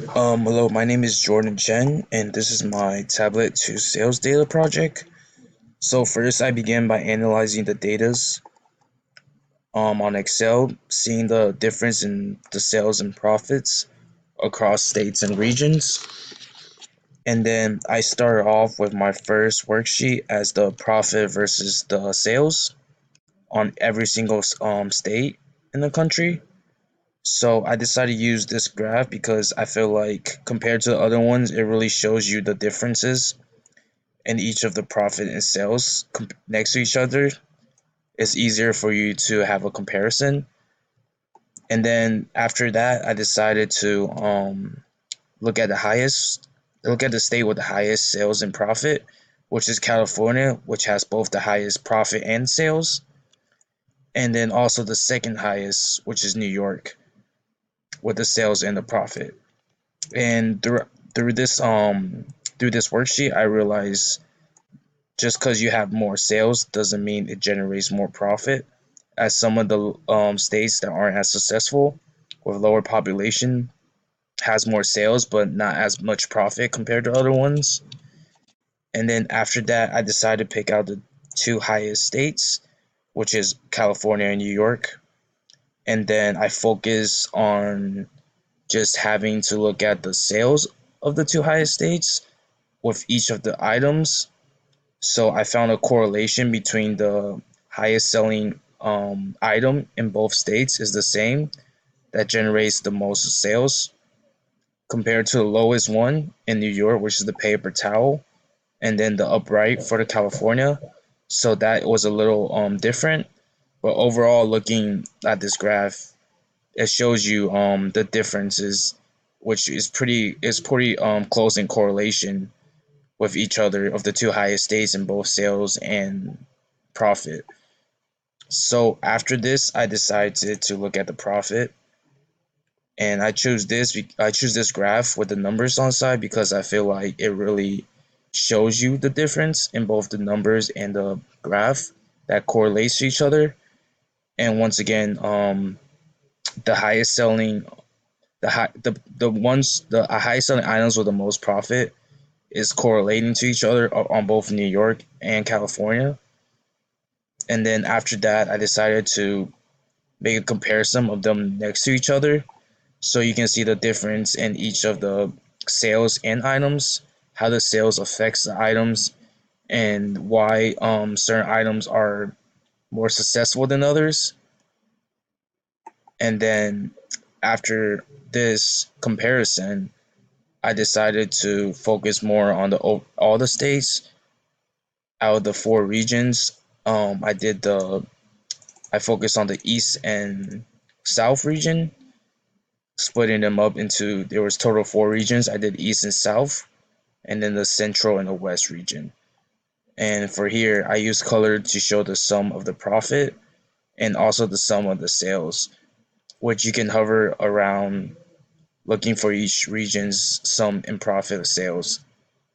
Hello, my name is Jordan Chen, and this is my tablet to sales data project. So first, I began by analyzing the datas on Excel, seeing the difference in the sales and profits across states and regions. And then I started off with my first worksheet as the profit versus the sales on every single state in the country. So I decided to use this graph because I feel like compared to the other ones, it really shows you the differences in each of the profit and sales next to each other. It's easier for you to have a comparison. And then after that, I decided to look at the highest, look at the state with the highest sales and profit, which is California, which has both the highest profit and sales, and then also the second highest, which is New York, with the sales and the profit. And through this through this worksheet, I realized just because you have more sales doesn't mean it generates more profit. As some of the states that aren't as successful with lower population has more sales but not as much profit compared to other ones. And then after that, I decided to pick out the two highest states, which is California and New York. And then I focus on just having to look at the sales of the two highest states with each of the items. So I found a correlation between the highest selling item in both states is the same that generates the most sales compared to the lowest one in New York, which is the paper towel, and then the upright for the California. So that was a little different. But overall, looking at this graph, it shows you the differences, which is pretty close in correlation with each other of the two highest states in both sales and profit. So after this, I decided to look at the profit, and I choose this graph with the numbers on side because I feel like it really shows you the difference in both the numbers and the graph that correlates to each other. And once again, the highest selling the highest selling items with the most profit is correlating to each other on both New York and California. And then after that, I decided to make a comparison of them next to each other so you can see the difference in each of the sales and items, how the sales affects the items, and why certain items are more successful than others. And then after this comparison, I decided to focus more on the all the states out of the four regions. I focused on the east and south region, splitting them up into there was total four regions. I did east and south, and then the central and the west region. And for here, I use color to show the sum of the profit and also the sum of the sales, which you can hover around looking for each region's sum in profit sales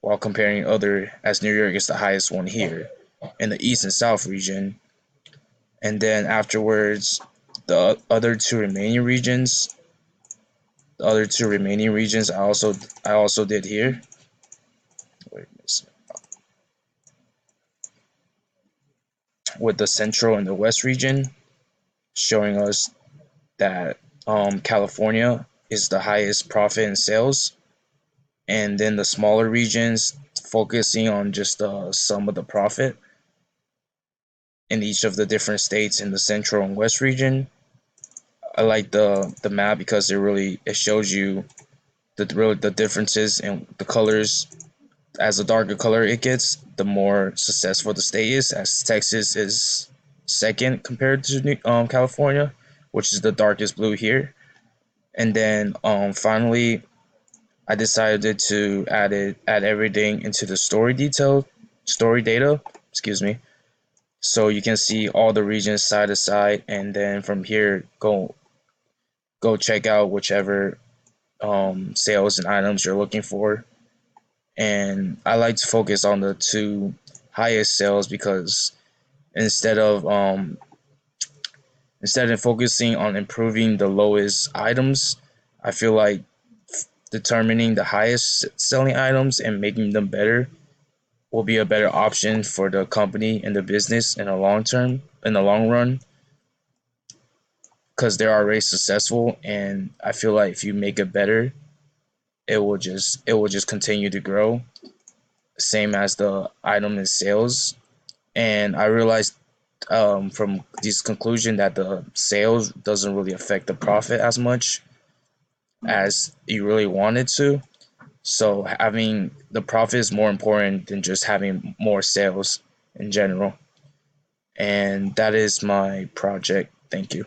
while comparing other, as New York is the highest one here in the east and south region. And then afterwards, the other two remaining regions I also did here. Wait, with the central and the west region, showing us that California is the highest profit in sales, and then the smaller regions focusing on just the sum of the profit in each of the different states in the central and west region. I like the map because it shows you the differences in the colors. As the darker color it gets, the more successful the state is. As Texas is second compared to California, which is the darkest blue here. And then finally, I decided to add everything into the story data. Excuse me. So you can see all the regions side to side, and then from here go check out whichever sales and items you're looking for. And I like to focus on the two highest sales because instead of um, instead of focusing on improving the lowest items, I feel like determining the highest selling items and making them better will be a better option for the company and the business in the long term, in the long run, because they're already successful. And I feel like if you make it better, it will just continue to grow, same as the item in sales. And I realized from this conclusion that the sales doesn't really affect the profit as much as you really wanted to. So having the profit is more important than just having more sales in general. And that is my project. Thank you.